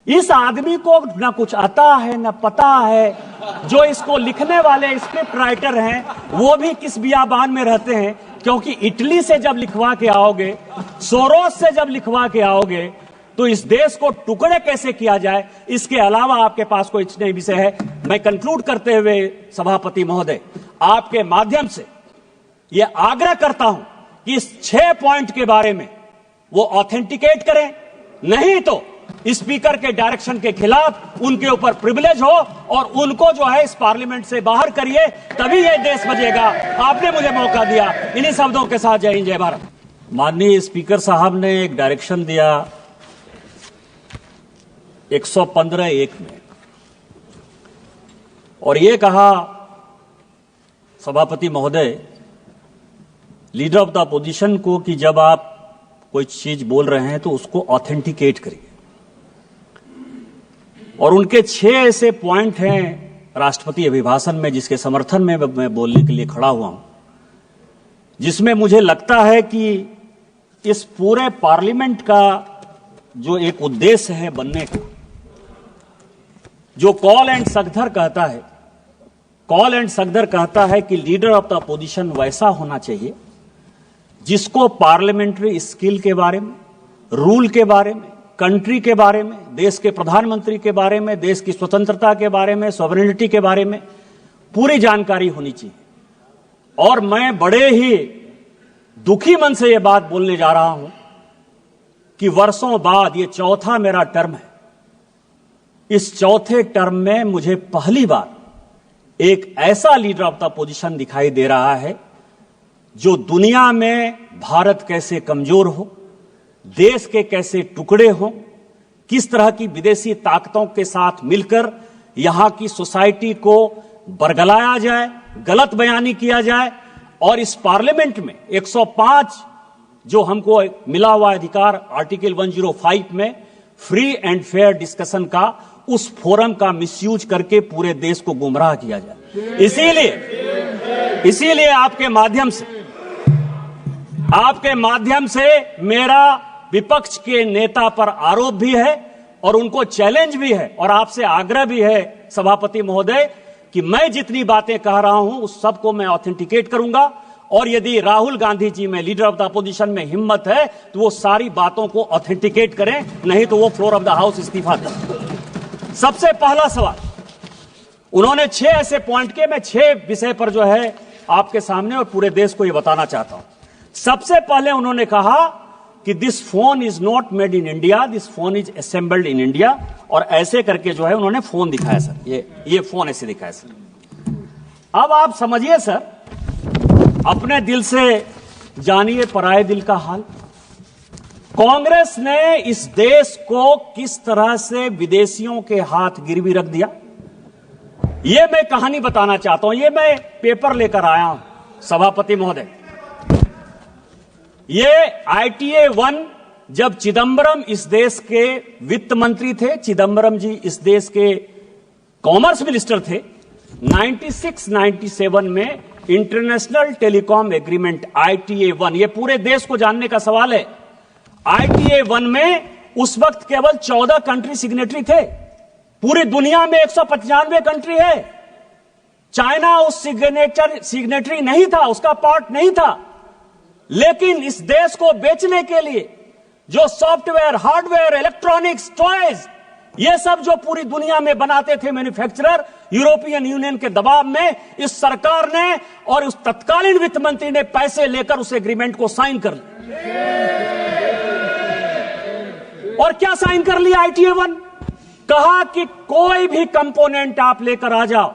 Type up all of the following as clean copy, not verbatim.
इस आदमी को न कुछ आता है न पता है। जो इसको लिखने वाले स्क्रिप्ट राइटर हैं वो भी किस बियाबान में रहते हैं, क्योंकि इटली से जब लिखवा के आओगे, सोरोस से जब लिखवा के आओगे, तो इस देश को टुकड़े कैसे किया जाए, इसके अलावा आपके पास कोई नहीं विषय है। मैं कंक्लूड करते हुए सभापति महोदय, आपके माध्यम से यह आग्रह करता हूं कि इस 6 पॉइंट के बारे में वो ऑथेंटिकेट करें, नहीं तो स्पीकर के डायरेक्शन के खिलाफ उनके ऊपर प्रिविलेज हो और उनको जो है इस पार्लियामेंट से बाहर करिए, तभी ये देश बचेगा। आपने मुझे मौका दिया। इन्हीं शब्दों के साथ जय हिंद जय भारत। माननीय स्पीकर साहब ने एक डायरेक्शन दिया 115(1) में, और ये कहा सभापति महोदय लीडर ऑफ द अपोजिशन को कि जब आप कोई चीज बोल रहे हैं तो उसको ऑथेंटिकेट करिए। और उनके 6 ऐसे पॉइंट हैं राष्ट्रपति अभिभाषण में जिसके समर्थन में मैं बोलने के लिए खड़ा हुआ हूं, जिसमें मुझे लगता है कि इस पूरे पार्लियामेंट का जो एक उद्देश्य है बनने का, जो कॉल एंड सकधर कहता है कि लीडर ऑफ द अपोजिशन वैसा होना चाहिए जिसको पार्लियामेंट्री स्किल के बारे में, रूल के बारे में, कंट्री के बारे में, देश के प्रधानमंत्री के बारे में, देश की स्वतंत्रता के बारे में, सॉवरेनिटी के बारे में पूरी जानकारी होनी चाहिए। और मैं बड़े ही दुखी मन से यह बात बोलने जा रहा हूं कि वर्षों बाद ये चौथा मेरा टर्म है। इस चौथे टर्म में मुझे पहली बार एक ऐसा लीडर ऑफ द अपोजिशन दिखाई दे रहा है जो दुनिया में भारत कैसे कमजोर हो, देश के कैसे टुकड़े हों, किस तरह की विदेशी ताकतों के साथ मिलकर यहां की सोसाइटी को बरगलाया जाए, गलत बयानी किया जाए, और इस पार्लियामेंट में 105 जो हमको मिला हुआ अधिकार आर्टिकल 105 में फ्री एंड फेयर डिस्कशन का, उस फोरम का मिसयूज करके पूरे देश को गुमराह किया जाए। इसीलिए आपके माध्यम से मेरा विपक्ष के नेता पर आरोप भी है और उनको चैलेंज भी है और आपसे आग्रह भी है सभापति महोदय कि मैं जितनी बातें कह रहा हूं उस सबको मैं ऑथेंटिकेट करूंगा, और यदि राहुल गांधी जी में, लीडर ऑफ द अपोजिशन में हिम्मत है तो वो सारी बातों को ऑथेंटिकेट करें, नहीं तो वो फ्लोर ऑफ द हाउस इस्तीफा दें। सबसे पहला सवाल, उन्होंने 6 ऐसे पॉइंट के, मैं 6 विषय पर जो है आपके सामने और पूरे देश को ये बताना चाहता हूं। सबसे पहले उन्होंने कहा कि this phone is not made in India, this phone is assembled in India, और ऐसे करके जो है उन्होंने फोन दिखाया सर, ये फोन ऐसे दिखाया सर। अब आप समझिए सर, अपने दिल से जानिए पराये दिल का हाल। कांग्रेस ने इस देश को किस तरह से विदेशियों के हाथ गिरवी रख दिया, ये मैं कहानी बताना चाहता हूं। ये मैं पेपर लेकर आया हूं सभापति महोदय। ये ITA 1 जब चिदंबरम इस देश के वित्त मंत्री थे, चिदंबरम जी इस देश के कॉमर्स मिनिस्टर थे, 96-97 में इंटरनेशनल टेलीकॉम एग्रीमेंट ITA 1, ये पूरे देश को जानने का सवाल है। ITA 1 में उस वक्त केवल 14 कंट्री सिग्नेटरी थे, पूरी दुनिया में 195 कंट्री है। चाइना उस सिग्नेटरी नहीं था, उसका पार्ट नहीं था। लेकिन इस देश को बेचने के लिए जो सॉफ्टवेयर, हार्डवेयर, इलेक्ट्रॉनिक्स, टॉयज, ये सब जो पूरी दुनिया में बनाते थे मैन्युफैक्चरर, यूरोपियन यूनियन के दबाव में इस सरकार ने और उस तत्कालीन वित्त मंत्री ने पैसे लेकर उस एग्रीमेंट को साइन कर लिया। और क्या साइन कर लिया ITA 1? कहा कि कोई भी कंपोनेंट आप लेकर आ जाओ,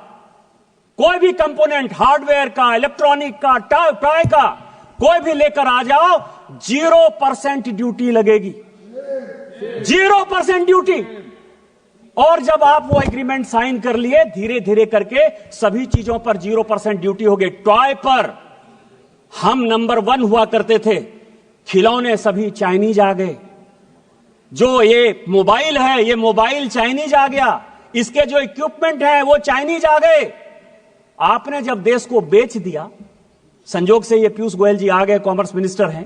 कोई भी कंपोनेंट, हार्डवेयर का, इलेक्ट्रॉनिक का, टॉय का, कोई भी लेकर आ जाओ, 0% ड्यूटी लगेगी, 0% ड्यूटी। और जब आप वो एग्रीमेंट साइन कर लिए, धीरे धीरे करके सभी चीजों पर 0% ड्यूटी हो गई। टॉय पर हम नंबर 1 हुआ करते थे, खिलौने सभी चाइनीज आ गए। जो ये मोबाइल है, ये मोबाइल चाइनीज आ गया, इसके जो इक्विपमेंट है वो चाइनीज आ गए। आपने जब देश को बेच दिया, संजोग से ये पीयूष गोयल जी आ गए, कॉमर्स मिनिस्टर हैं,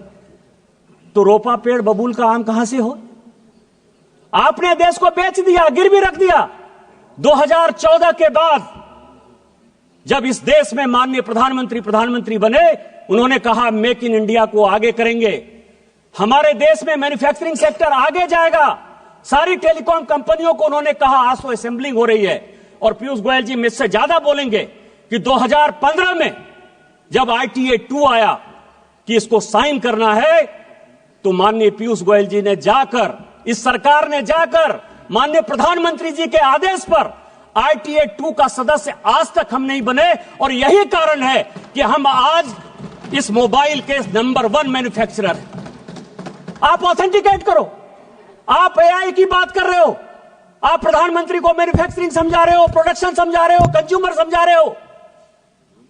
तो रोपा पेड़ बबूल का आम कहां से हो? आपने देश को बेच दिया, गिरवी रख दिया। 2014 के बाद जब इस देश में माननीय प्रधानमंत्री बने, उन्होंने कहा मेक इन इंडिया को आगे करेंगे, हमारे देश में मैन्युफैक्चरिंग सेक्टर आगे जाएगा। सारी टेलीकॉम कंपनियों को उन्होंने कहा आज तो असेंबलिंग हो रही है, और पीयूष गोयल जी मुझसे ज्यादा बोलेंगे कि 2015 में जब ITA 2 आया कि इसको साइन करना है, तो माननीय पीयूष गोयल जी ने जाकर, इस सरकार ने जाकर माननीय प्रधानमंत्री जी के आदेश पर ITA 2 का सदस्य आज तक हम नहीं बने। और यही कारण है कि हम आज इस मोबाइल के नंबर 1 मैन्युफैक्चरर हैं। आप ऑथेंटिकेट करो। आप AI की बात कर रहे हो, आप प्रधानमंत्री को मैन्युफैक्चरिंग समझा रहे हो, प्रोडक्शन समझा रहे हो, कंज्यूमर समझा रहे हो।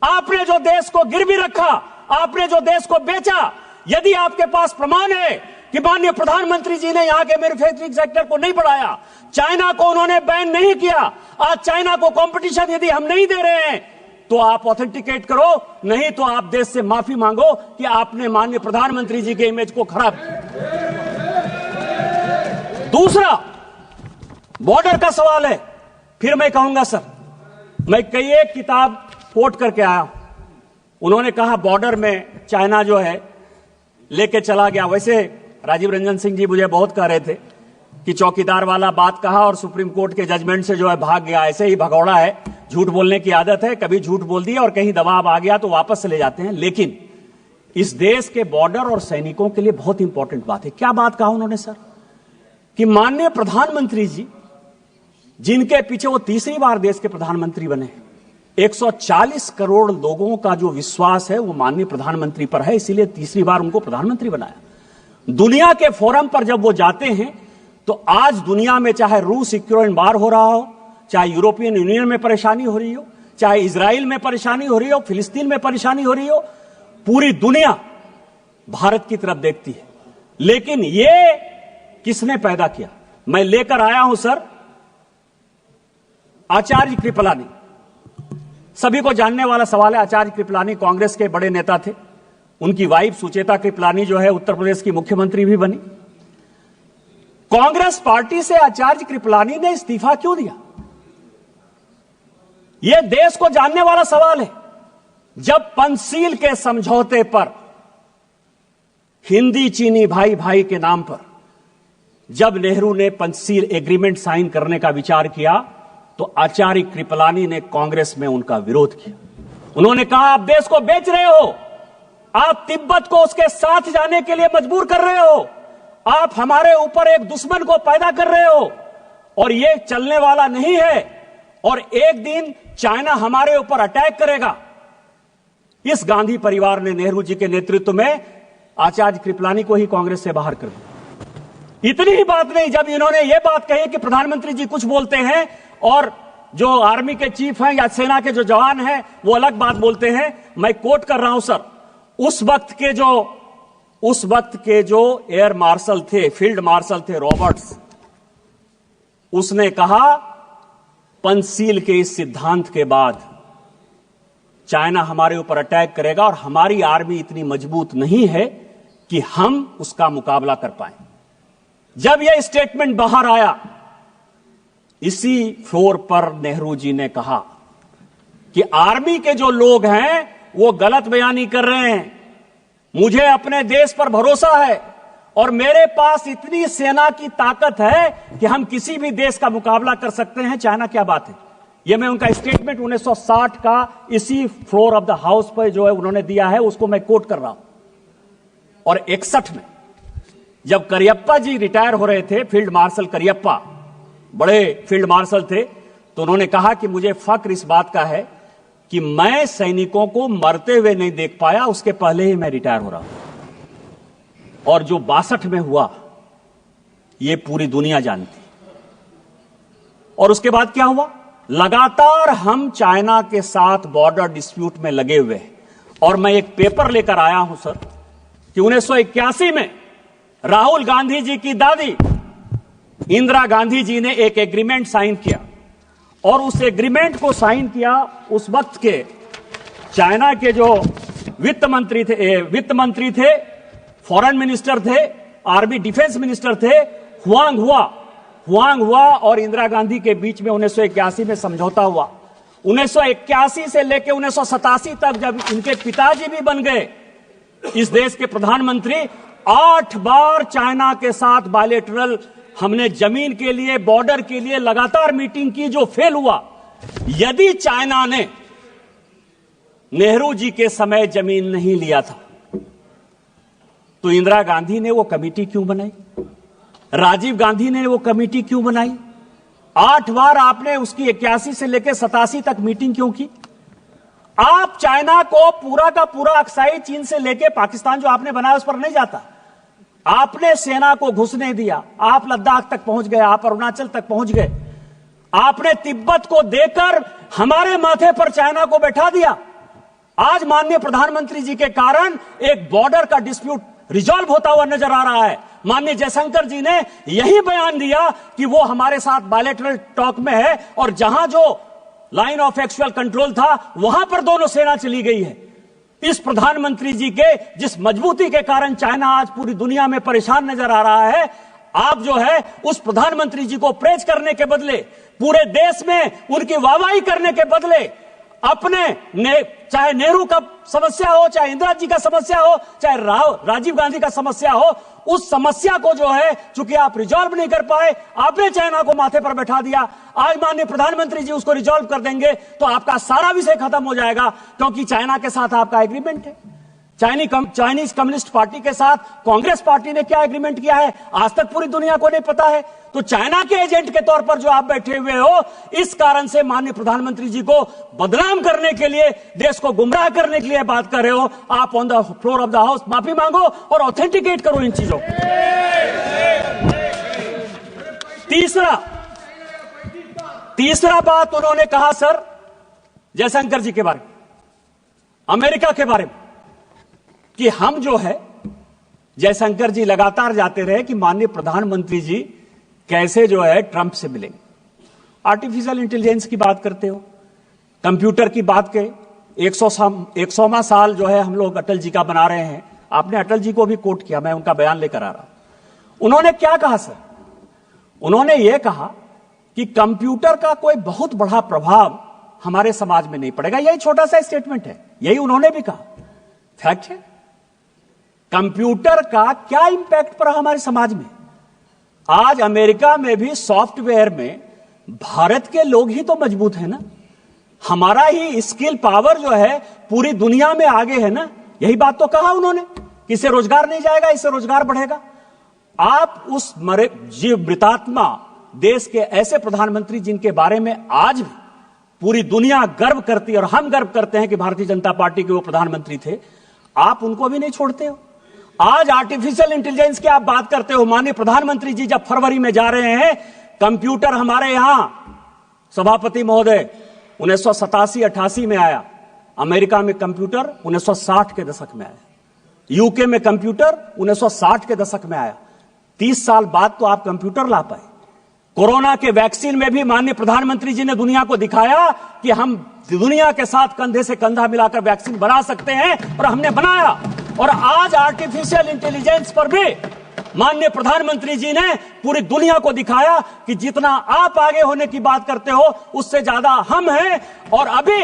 आपने जो देश को गिरवी रखा, आपने जो देश को बेचा, यदि आपके पास प्रमाण है कि माननीय प्रधानमंत्री जी ने यहां के मैन्युफैक्चरिंग सेक्टर को नहीं बढ़ाया, चाइना को उन्होंने बैन नहीं किया, आज चाइना को कंपटीशन यदि हम नहीं दे रहे हैं, तो आप ऑथेंटिकेट करो, नहीं तो आप देश से माफी मांगो कि आपने माननीय प्रधानमंत्री जी के इमेज को खराब किया। दूसरा, बॉर्डर का सवाल है। फिर मैं कहूंगा सर, मैं कई एक किताब कोट करके आया, उन्होंने कहा बॉर्डर में चाइना जो है लेके चला गया। वैसे राजीव रंजन सिंह जी मुझे बहुत कह रहे थे कि चौकीदार वाला बात कहा और सुप्रीम कोर्ट के जजमेंट से जो है भाग गया। ऐसे ही भगौड़ा है, झूठ बोलने की आदत है, कभी झूठ बोल दिया और कहीं दबाव आ गया तो वापस चले जाते हैं। लेकिन इस देश के बॉर्डर और सैनिकों के लिए बहुत इंपॉर्टेंट बात है। क्या बात कहा उन्होंने सर, कि माननीय प्रधानमंत्री जी, जिनके पीछे वो तीसरी बार देश के प्रधानमंत्री बने, 140 करोड़ लोगों का जो विश्वास है वो माननीय प्रधानमंत्री पर है, इसीलिए तीसरी बार उनको प्रधानमंत्री बनाया। दुनिया के फोरम पर जब वो जाते हैं तो आज दुनिया में चाहे रूस यूक्रेन वार हो रहा हो, चाहे यूरोपियन यूनियन में परेशानी हो रही हो, चाहे इजराइल में परेशानी हो रही हो, फिलिस्तीन में परेशानी हो रही हो, पूरी दुनिया भारत की तरफ देखती है। लेकिन ये किसने पैदा किया? मैं लेकर आया हूं सर आचार्य कृपलानी। सभी को जानने वाला सवाल है, आचार्य कृपलानी कांग्रेस के बड़े नेता थे। उनकी वाइफ सुचेता कृपलानी जो है उत्तर प्रदेश की मुख्यमंत्री भी बनी। कांग्रेस पार्टी से आचार्य कृपलानी ने इस्तीफा क्यों दिया? यह देश को जानने वाला सवाल है। जब पंचशील के समझौते पर, हिंदी चीनी भाई भाई के नाम पर, जब नेहरू ने पंचशील एग्रीमेंट साइन करने का विचार किया तो आचार्य कृपलानी ने कांग्रेस में उनका विरोध किया। उन्होंने कहा आप देश को बेच रहे हो, आप तिब्बत को उसके साथ जाने के लिए मजबूर कर रहे हो, आप हमारे ऊपर एक दुश्मन को पैदा कर रहे हो और यह चलने वाला नहीं है, और एक दिन चाइना हमारे ऊपर अटैक करेगा। इस गांधी परिवार ने नेहरू जी के नेतृत्व में आचार्य कृपलानी को ही कांग्रेस से बाहर कर दिया। इतनी ही बात नहीं, जब इन्होंने यह बात कही कि प्रधानमंत्री जी कुछ बोलते हैं और जो आर्मी के चीफ हैं या सेना के जो जवान हैं वो अलग बात बोलते हैं, मैं कोट कर रहा हूं सर, उस वक्त के जो एयर मार्शल थे, फील्ड मार्शल थे रॉबर्ट्स, उसने कहा पंचशील के इस सिद्धांत के बाद चाइना हमारे ऊपर अटैक करेगा और हमारी आर्मी इतनी मजबूत नहीं है कि हम उसका मुकाबला कर पाए। जब यह स्टेटमेंट बाहर आया, इसी फ्लोर पर नेहरू जी ने कहा कि आर्मी के जो लोग हैं वो गलत बयानी कर रहे हैं, मुझे अपने देश पर भरोसा है और मेरे पास इतनी सेना की ताकत है कि हम किसी भी देश का मुकाबला कर सकते हैं, चाइना क्या बात है। यह मैं उनका स्टेटमेंट 1960 का इसी फ्लोर ऑफ द हाउस पर जो है उन्होंने दिया है, उसको मैं कोट कर रहा हूं। और 61 में जब करियप्पा जी रिटायर हो रहे थे, फील्ड मार्शल करियप्पा बड़े फील्ड मार्शल थे, तो उन्होंने कहा कि मुझे फक्र इस बात का है कि मैं सैनिकों को मरते हुए नहीं देख पाया, उसके पहले ही मैं रिटायर हो रहा हूं। और जो 62 में हुआ यह पूरी दुनिया जानती। और उसके बाद क्या हुआ? लगातार हम चाइना के साथ बॉर्डर डिस्प्यूट में लगे हुए हैं। और मैं एक पेपर लेकर आया हूं सर कि 1981 में राहुल गांधी जी की दादी इंदिरा गांधी जी ने एक एग्रीमेंट साइन किया और उस एग्रीमेंट को साइन किया उस वक्त के चाइना के जो वित्त मंत्री थे, फॉरेन मिनिस्टर थे, आर्मी डिफेंस मिनिस्टर थे, हुआंग हुआ और इंदिरा गांधी के बीच में 1981 में समझौता हुआ। 1981 से लेकर 1987 तक जब इनके पिताजी भी बन गए इस देश के प्रधानमंत्री, 8 बार चाइना के साथ बायलैटरल हमने जमीन के लिए, बॉर्डर के लिए लगातार मीटिंग की, जो फेल हुआ। यदि चाइना ने नेहरू जी के समय जमीन नहीं लिया था तो इंदिरा गांधी ने वो कमेटी क्यों बनाई? राजीव गांधी ने वो कमेटी क्यों बनाई? 8 बार आपने उसकी 81 से लेकर 87 तक मीटिंग क्यों की? आप चाइना को पूरा का पूरा अक्साई चीन से लेकर पाकिस्तान जो आपने बनाया उस पर नहीं जाता। आपने सेना को घुसने दिया, आप लद्दाख तक पहुंच गए, आप अरुणाचल तक पहुंच गए, आपने तिब्बत को देकर हमारे माथे पर चाइना को बैठा दिया। आज माननीय प्रधानमंत्री जी के कारण एक बॉर्डर का डिस्प्यूट रिजॉल्व होता हुआ नजर आ रहा है। माननीय जयशंकर जी ने यही बयान दिया कि वो हमारे साथ बायलैटरल टॉक में है और जहां जो लाइन ऑफ एक्चुअल कंट्रोल था वहां पर दोनों सेना चली गई है। इस प्रधानमंत्री जी के जिस मजबूती के कारण चाइना आज पूरी दुनिया में परेशान नजर आ रहा है, आप जो है उस प्रधानमंत्री जी को प्रेज करने के बदले, पूरे देश में उनकी वाहवाही करने के बदले अपने चाहे नेहरू का समस्या हो, चाहे इंदिरा जी का समस्या हो, चाहे राजीव गांधी का समस्या हो, उस समस्या को जो है चूंकि आप रिजॉल्व नहीं कर पाए, आपने चाइना को माथे पर बैठा दिया। आज माननीय प्रधानमंत्री जी उसको रिजॉल्व कर देंगे तो आपका सारा विषय खत्म हो जाएगा, क्योंकि चाइना के साथ आपका एग्रीमेंट है। चाइनीज कम्युनिस्ट पार्टी के साथ कांग्रेस पार्टी ने क्या एग्रीमेंट किया है आज तक पूरी दुनिया को नहीं पता है। तो चाइना के एजेंट के तौर पर जो आप बैठे हुए हो, इस कारण से माननीय प्रधानमंत्री जी को बदनाम करने के लिए, देश को गुमराह करने के लिए बात कर रहे हो। आप on the floor of the house माफी मांगो और ऑथेंटिकेट करो इन चीजों को। तीसरा बात उन्होंने कहा सर जयशंकर जी के बारे में, अमेरिका के बारे में, कि हम जो है, जयशंकर जी लगातार जाते रहे कि माननीय प्रधानमंत्री जी कैसे जो है ट्रंप से मिलेंगे। आर्टिफिशियल इंटेलिजेंस की बात करते हो, कंप्यूटर की बात के 100वां साल जो है हम लोग अटल जी का बना रहे हैं। आपने अटल जी को भी कोट किया, मैं उनका बयान लेकर आ रहा हूं। उन्होंने क्या कहा सर? उन्होंने यह कहा कि कंप्यूटर का कोई बहुत बड़ा प्रभाव हमारे समाज में नहीं पड़ेगा। यही छोटा सा स्टेटमेंट है, यही उन्होंने भी कहा। फैक्ट है, कंप्यूटर का क्या इंपैक्ट पड़ा हमारे समाज में। आज अमेरिका में भी सॉफ्टवेयर में भारत के लोग ही तो मजबूत है ना, हमारा ही स्किल पावर जो है पूरी दुनिया में आगे है ना। यही बात तो कहा उन्होंने कि इससे रोजगार नहीं जाएगा, इससे रोजगार बढ़ेगा। आप उस मृतात्मा देश के ऐसे प्रधानमंत्री जिनके बारे में आज भी पूरी दुनिया गर्व करती है और हम गर्व करते हैं कि भारतीय जनता पार्टी के वो प्रधानमंत्री थे, आप उनको भी नहीं छोड़ते हो। आज आर्टिफिशियल इंटेलिजेंस की आप बात करते हो। माननीय प्रधानमंत्री जी जब फरवरी में जा रहे हैं, कंप्यूटर हमारे यहां सभापति महोदय 1987-88 में आया, अमेरिका में कंप्यूटर 1960 के दशक में आया, यूके में कंप्यूटर 1960 के दशक में आया। 30 साल बाद तो आप कंप्यूटर ला पाए। कोरोना के वैक्सीन में भी माननीय प्रधानमंत्री जी ने दुनिया को दिखाया कि हम दुनिया के साथ कंधे से कंधा मिलाकर वैक्सीन बना सकते हैं, और हमने बनाया। और आज आर्टिफिशियल इंटेलिजेंस पर भी माननीय प्रधानमंत्री जी ने पूरी दुनिया को दिखाया कि जितना आप आगे होने की बात करते हो उससे ज्यादा हम हैं। और अभी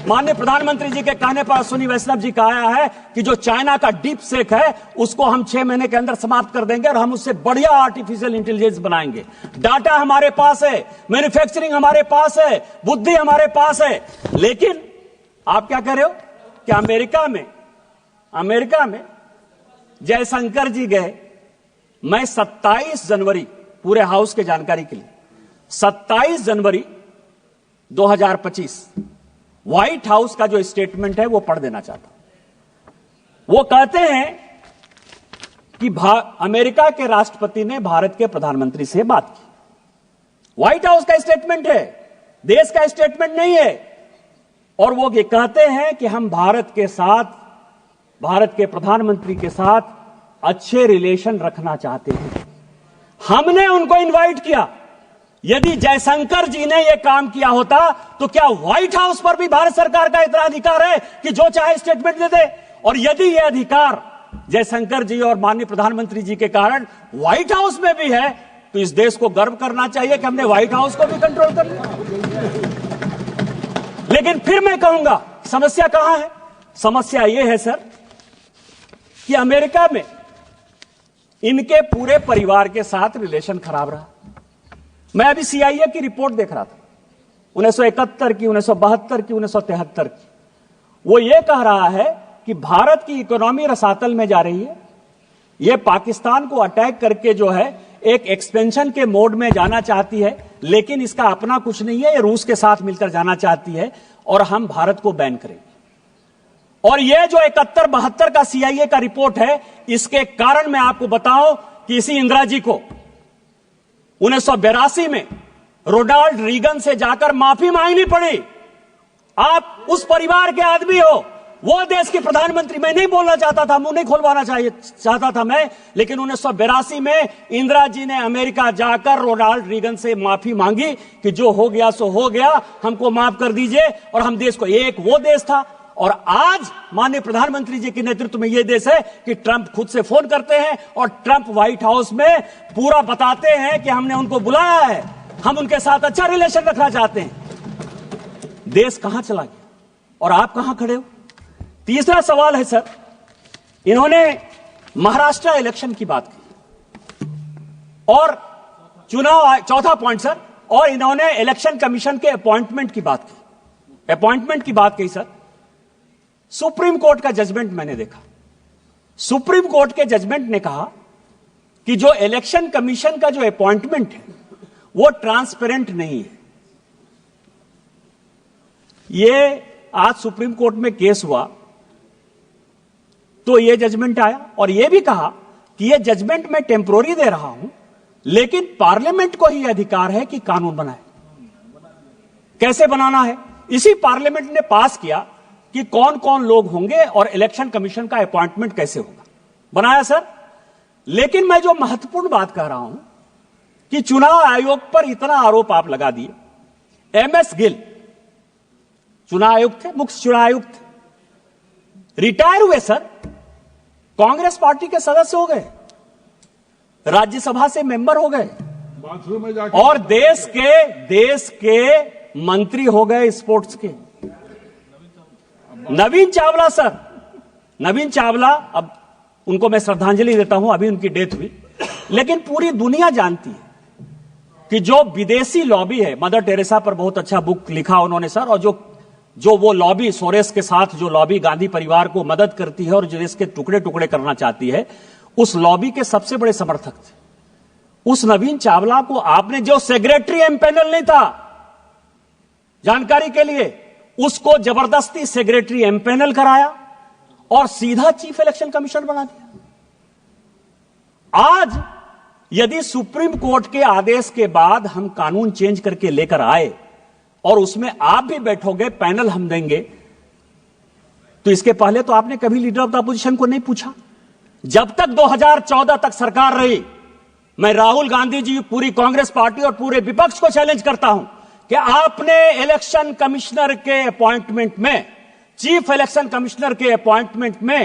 माननीय प्रधानमंत्री जी के कहने पर अश्विनी वैष्णव जी का आया है कि जो चाइना का डीप सेक है उसको हम 6 महीने के अंदर समाप्त कर देंगे और हम उससे बढ़िया आर्टिफिशियल इंटेलिजेंस बनाएंगे। डाटा हमारे पास है, मैन्युफैक्चरिंग हमारे पास है, बुद्धि हमारे पास है। लेकिन आप क्या कह रहे हो कि अमेरिका में जयशंकर जी गए। मैं 27 जनवरी, पूरे हाउस के जानकारी के लिए, 27 जनवरी 2025 व्हाइट हाउस का जो स्टेटमेंट है वो पढ़ देना चाहता हूं। वो कहते हैं कि अमेरिका के राष्ट्रपति ने भारत के प्रधानमंत्री से बात की। व्हाइट हाउस का स्टेटमेंट है, देश का स्टेटमेंट नहीं है। और वो ये कहते हैं कि हम भारत के प्रधानमंत्री के साथ अच्छे रिलेशन रखना चाहते हैं। हमने उनको इनवाइट किया। यदि जयशंकर जी ने यह काम किया होता तो क्या व्हाइट हाउस पर भी भारत सरकार का इतना अधिकार है कि जो चाहे स्टेटमेंट दे दे? और यदि यह अधिकार जयशंकर जी और माननीय प्रधानमंत्री जी के कारण व्हाइट हाउस में भी है, तो इस देश को गर्व करना चाहिए कि हमने व्हाइट हाउस को भी कंट्रोल कर लिया। लेकिन फिर मैं कहूंगा समस्या कहां है? समस्या यह है सर कि अमेरिका में इनके पूरे परिवार के साथ रिलेशन खराब रहा। मैं अभी CIA की रिपोर्ट देख रहा था, 1971 की, 1972 की, 1973 की। वो ये कह रहा है कि भारत की इकोनॉमी रसातल में जा रही है, ये पाकिस्तान को अटैक करके जो है एक एक्सपेंशन के मोड में जाना चाहती है, लेकिन इसका अपना कुछ नहीं है, ये रूस के साथ मिलकर जाना चाहती है और हम भारत को बैन करेंगे। और ये जो 71-72 का CIA का रिपोर्ट है, इसके कारण मैं आपको बताऊं कि इसी इंदिरा जी को 1982 में रोनाल्ड रीगन से जाकर माफी मांगनी पड़ी। आप उस परिवार के आदमी हो, वो देश के प्रधानमंत्री। मैं नहीं बोलना चाहता था, मुंह नहीं खुलवाना चाहता था मैं, लेकिन 1982 में इंदिरा जी ने अमेरिका जाकर रोनाल्ड रीगन से माफी मांगी कि जो हो गया सो हो गया, हमको माफ कर दीजिए। और हम देश को, एक वो देश था और आज माननीय प्रधानमंत्री जी के नेतृत्व में यह देश है कि ट्रंप खुद से फोन करते हैं और ट्रंप व्हाइट हाउस में पूरा बताते हैं कि हमने उनको बुलाया है, हम उनके साथ अच्छा रिलेशन रखना चाहते हैं। देश कहां चला गया और आप कहां खड़े हो? तीसरा सवाल है सर, इन्होंने महाराष्ट्र इलेक्शन की बात की और चुनाव, चौथा पॉइंट सर, और इन्होंने इलेक्शन कमीशन के अपॉइंटमेंट की बात की। अपॉइंटमेंट की बात की सर, सुप्रीम कोर्ट का जजमेंट मैंने देखा। सुप्रीम कोर्ट के जजमेंट ने कहा कि जो इलेक्शन कमीशन का जो अपॉइंटमेंट है वो ट्रांसपेरेंट नहीं है। ये आज सुप्रीम कोर्ट में केस हुआ तो ये जजमेंट आया और ये भी कहा कि ये जजमेंट मैं टेम्पोररी दे रहा हूं, लेकिन पार्लियामेंट को ही अधिकार है कि कानून बनाए। कैसे बनाना है, इसी पार्लियामेंट ने पास किया कि कौन कौन लोग होंगे और इलेक्शन कमीशन का अपॉइंटमेंट कैसे होगा, बनाया सर। लेकिन मैं जो महत्वपूर्ण बात कह रहा हूं कि चुनाव आयोग पर इतना आरोप आप लगा दिए। MS गिल चुनाव आयुक्त थे, मुख्य चुनाव आयुक्त थे, रिटायर हुए सर, कांग्रेस पार्टी के सदस्य हो गए, राज्यसभा से मेंबर हो गए और देश के मंत्री हो गए स्पोर्ट्स के। नवीन चावला सर, नवीन चावला, अब उनको मैं श्रद्धांजलि देता हूं, अभी उनकी डेथ हुई, लेकिन पूरी दुनिया जानती है कि जो विदेशी लॉबी है, मदर टेरेसा पर बहुत अच्छा बुक लिखा उन्होंने सर, और जो वो लॉबी सोरेस के साथ जो लॉबी गांधी परिवार को मदद करती है और जो इसके टुकड़े टुकड़े करना चाहती है, उस लॉबी के सबसे बड़े समर्थक थे। उस नवीन चावला को आपने, जो सेक्रेटरी एमपैनल नहीं था, जानकारी के लिए, उसको जबरदस्ती सेक्रेटरी एमपैनल कराया और सीधा चीफ इलेक्शन कमिश्नर बना दिया। आज यदि सुप्रीम कोर्ट के आदेश के बाद हम कानून चेंज करके लेकर आए और उसमें आप भी बैठोगे, पैनल हम देंगे, तो इसके पहले तो आपने कभी लीडर ऑफ द अपोजिशन को नहीं पूछा। जब तक 2014 तक सरकार रही, मैं राहुल गांधी जी, पूरी कांग्रेस पार्टी और पूरे विपक्ष को चैलेंज करता हूं कि आपने इलेक्शन कमिश्नर के अपॉइंटमेंट में, चीफ इलेक्शन कमिश्नर के अपॉइंटमेंट में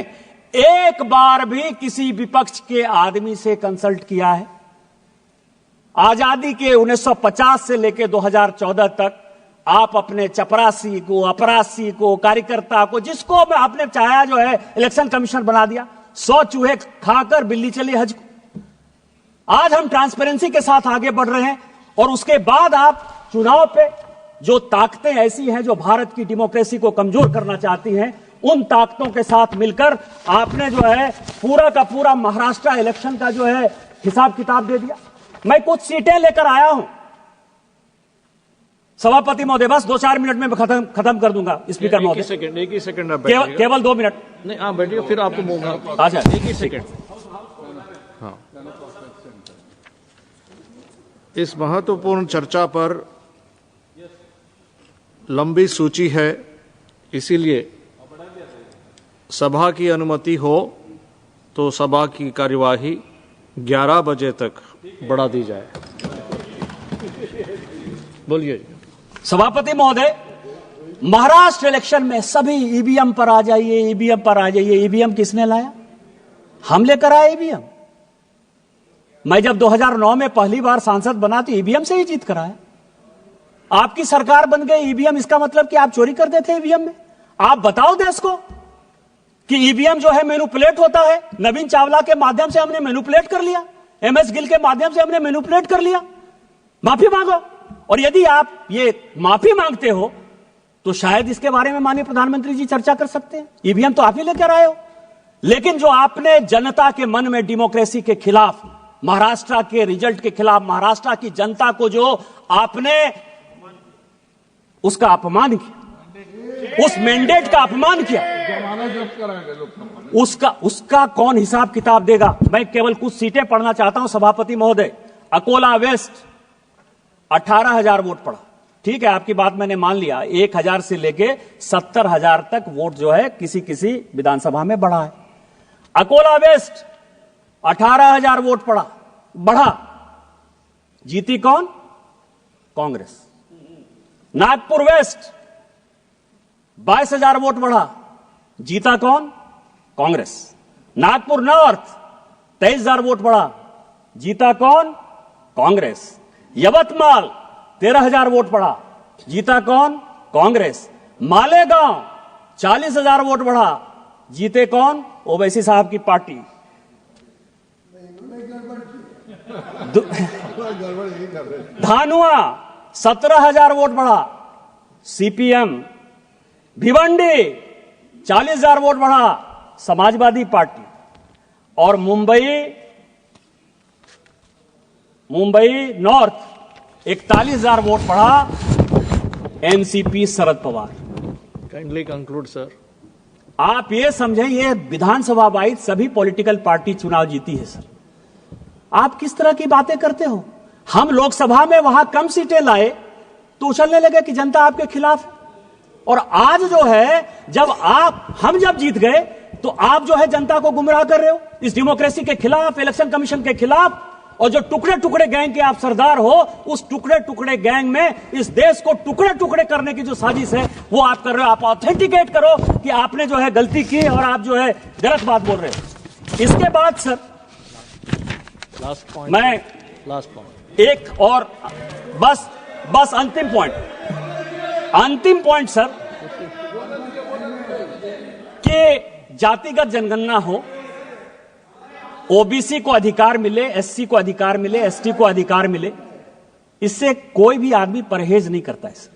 एक बार भी किसी विपक्ष के आदमी से कंसल्ट किया है? आजादी के 1950 से लेकर 2014 तक आप अपने चपरासी को, अपरासी को, कार्यकर्ता को, जिसको आपने चाहा जो है इलेक्शन कमिश्नर बना दिया। 100 चूहे खाकर बिल्ली चली हज को। आज हम ट्रांसपेरेंसी के साथ आगे बढ़ रहे हैं और उसके बाद आप चुनाव पे जो ताकतें ऐसी हैं जो भारत की डेमोक्रेसी को कमजोर करना चाहती हैं, उन ताकतों के साथ मिलकर आपने जो है पूरा का पूरा महाराष्ट्र इलेक्शन का जो है हिसाब किताब दे दिया। मैं कुछ सीटें लेकर आया हूं सभापति महोदय, बस 2-4 मिनट में खत्म कर दूंगा। स्पीकर महोदय, एक ही सेकंड केवल 2 मिनट। नहीं, हाँ बैठिए, फिर आपको मौका। अच्छा, एक ही सेकंड। हाँ, इस महत्वपूर्ण चर्चा पर लंबी सूची है, इसीलिए सभा की अनुमति हो तो सभा की कार्यवाही 11 बजे तक बढ़ा दी जाए। बोलिए। सभापति महोदय, महाराष्ट्र इलेक्शन में सभी ईवीएम पर आ जाइए, ईवीएम पर आ जाइए। ईवीएम किसने लाया? हम लेकर आए ईवीएम। मैं जब 2009 में पहली बार सांसद बना तो ईवीएम से ही जीत कर आया। आपकी सरकार बन गई ईवीएम, इसका मतलब कि आप चोरी करते थे ईवीएम में। आप बताओ देश को कि ईवीएम जो है मैनिपुलेट होता है। नवीन चावला के माध्यम से हमने मैनिपुलेट कर लिया, एमएस गिल के माध्यम से हमने मैनिपुलेट कर लिया। माफी मांगो, और यदि आप ये माफी मांगते हो तो शायद इसके बारे में माननीय प्रधानमंत्री जी चर्चा कर सकते हैं। ईवीएम तो आप ही लेकर आए हो, लेकिन जो आपने जनता के मन में डेमोक्रेसी के खिलाफ, महाराष्ट्र के रिजल्ट के खिलाफ, महाराष्ट्र की जनता को जो आपने उसका अपमान किया, उस मैंडेट का अपमान किया, उसका कौन हिसाब किताब देगा। मैं केवल कुछ सीटें पढ़ना चाहता हूं सभापति महोदय। अकोला वेस्ट 18,000 वोट पड़ा, ठीक है, आपकी बात मैंने मान लिया। 1,000 से लेके 70,000 तक वोट जो है किसी किसी विधानसभा में बढ़ा है। अकोला वेस्ट 18,000 वोट बढ़ा, जीती कौन? कांग्रेस। नागपुर वेस्ट 22,000 वोट बढ़ा, जीता कौन? कांग्रेस। नागपुर नॉर्थ 23,000 वोट बढ़ा, जीता कौन? कांग्रेस। यवतमाल 13,000 वोट बढ़ा, जीता कौन? कांग्रेस। मालेगांव 40,000 वोट बढ़ा, जीते कौन? ओवैसी साहब की पार्टी। धानुआ 17,000 वोट बढ़ा, सीपीएम। भिवंडी 40,000 वोट बढ़ा, समाजवादी पार्टी। और मुंबई नॉर्थ 41,000 वोट बढ़ा, NCP Sharad Pawar. Kindly conclude sir. आप ये समझें, ये विधानसभा वाइज सभी पॉलिटिकल पार्टी चुनाव जीती है सर। आप किस तरह की बातें करते हो? हम लोकसभा में वहां कम सीटें लाए तो उछलने लगे कि जनता आपके खिलाफ है। और आज जो है, हम जब जीत गए तो आप जो है जनता को गुमराह कर रहे हो इस डेमोक्रेसी के खिलाफ, इलेक्शन कमीशन के खिलाफ। और जो टुकड़े टुकड़े गैंग के आप सरदार हो, उस टुकड़े टुकड़े गैंग में इस देश को टुकड़े टुकड़े करने की जो साजिश है वो आप कर रहे हो। आप ऑथेंटिकेट करो कि आपने जो है गलती की और आप जो है गलत बात बोल रहे हो। इसके बाद सर लास्ट पॉइंट, मैं लास्ट पॉइंट, एक और बस अंतिम पॉइंट सर, कि जातिगत जनगणना हो, ओबीसी को अधिकार मिले, एससी को अधिकार मिले, एसटी को अधिकार मिले, इससे कोई भी आदमी परहेज नहीं करता है सर।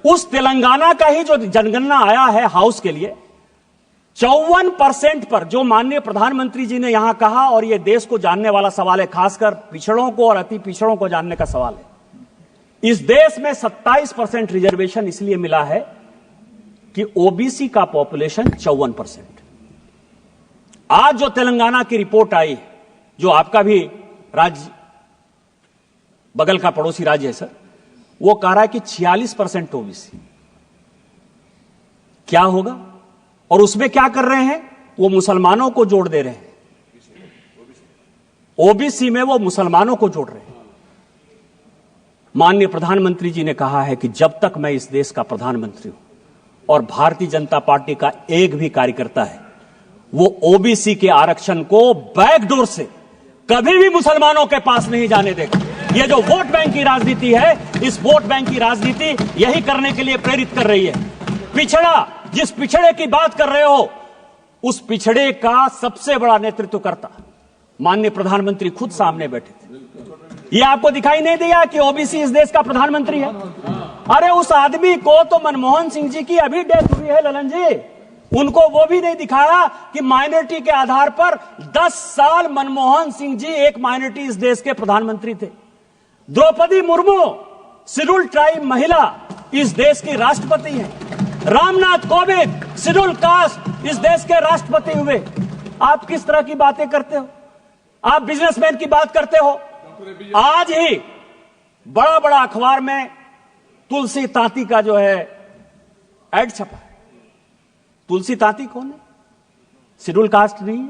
उस तेलंगाना का ही जो जनगणना आया है हाउस के लिए, 54% पर जो माननीय प्रधानमंत्री जी ने यहां कहा, और यह देश को जानने वाला सवाल है, खासकर पिछड़ों को और अति पिछड़ों को जानने का सवाल है। इस देश में 27% रिजर्वेशन इसलिए मिला है कि ओबीसी का पॉपुलेशन 54%। आज जो तेलंगाना की रिपोर्ट आई, जो आपका भी राज्य बगल का पड़ोसी राज्य है सर, वो कह रहा है कि 46% ओबीसी। क्या होगा? और उसमें क्या कर रहे हैं? वो मुसलमानों को जोड़ दे रहे हैं। ओबीसी में वो मुसलमानों को जोड़ रहे हैं। माननीय प्रधानमंत्री जी ने कहा है कि जब तक मैं इस देश का प्रधानमंत्री हूं और भारतीय जनता पार्टी का एक भी कार्यकर्ता है, वो ओबीसी के आरक्षण को बैकडोर से कभी भी मुसलमानों के पास नहीं जाने देगा। ये जो वोट बैंक की राजनीति है, इस वोट बैंक की राजनीति यही करने के लिए प्रेरित कर रही है। पिछड़ा, जिस पिछड़े की बात कर रहे हो, उस पिछड़े का सबसे बड़ा नेतृत्वकर्ता माननीय प्रधानमंत्री खुद सामने बैठे थे। ये आपको दिखाई नहीं दिया कि ओबीसी इस देश का प्रधानमंत्री है? अरे उस आदमी को तो मनमोहन सिंह जी की अभी डेथ हुई है ललन जी, उनको वो भी नहीं दिखाया कि माइनॉरिटी के आधार पर 10 साल मनमोहन सिंह जी एक माइनॉरिटी इस देश के प्रधानमंत्री थे। द्रौपदी मुर्मू शेड्यूल ट्राइब महिला इस देश की राष्ट्रपति हैं। रामनाथ कोविंद शेड्यूल कास्ट इस देश के राष्ट्रपति हुए। आप किस तरह की बातें करते हो? आप बिजनेसमैन की बात करते हो। आज ही बड़ा बड़ा अखबार में तुलसी तांती का जो है एड छपा है। तुलसी तांती कौन है? शेड्यूल कास्ट नहीं है,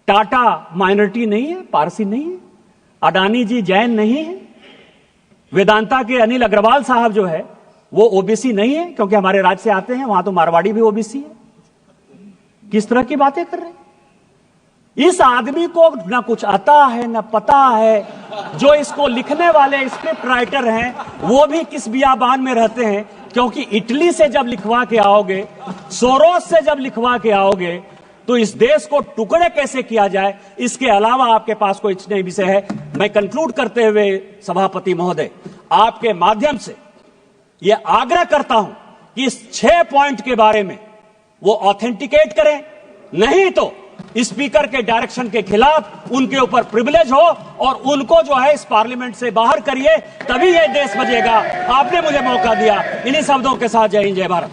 टाटा माइनॉरिटी नहीं है, पारसी नहीं है, अडानी जी जैन नहीं है, वेदांता के अनिल अग्रवाल साहब जो है वो ओबीसी नहीं है, क्योंकि हमारे राज्य से आते हैं, वहां तो मारवाड़ी भी ओबीसी है। किस तरह की बातें कर रहे हैं? इस आदमी को न कुछ आता है न पता है। जो इसको लिखने वाले स्क्रिप्ट राइटर हैं वो भी किस बियाबान में रहते हैं, क्योंकि इटली से जब लिखवा के आओगे, सोरोस से जब लिखवा के आओगे, तो इस देश को टुकड़े कैसे किया जाए, इसके अलावा आपके पास कोई नहीं विषय है। मैं कंक्लूड करते हुए सभापति महोदय, आपके माध्यम से यह आग्रह करता हूं कि इस 6 पॉइंट के बारे में वो ऑथेंटिकेट करें, नहीं तो स्पीकर के डायरेक्शन के खिलाफ उनके ऊपर प्रिविलेज हो और उनको जो है इस पार्लियामेंट से बाहर करिए, तभी यह देश बचेगा। आपने मुझे मौका दिया। इन्हीं शब्दों के साथ जय हिंद, जय भारत।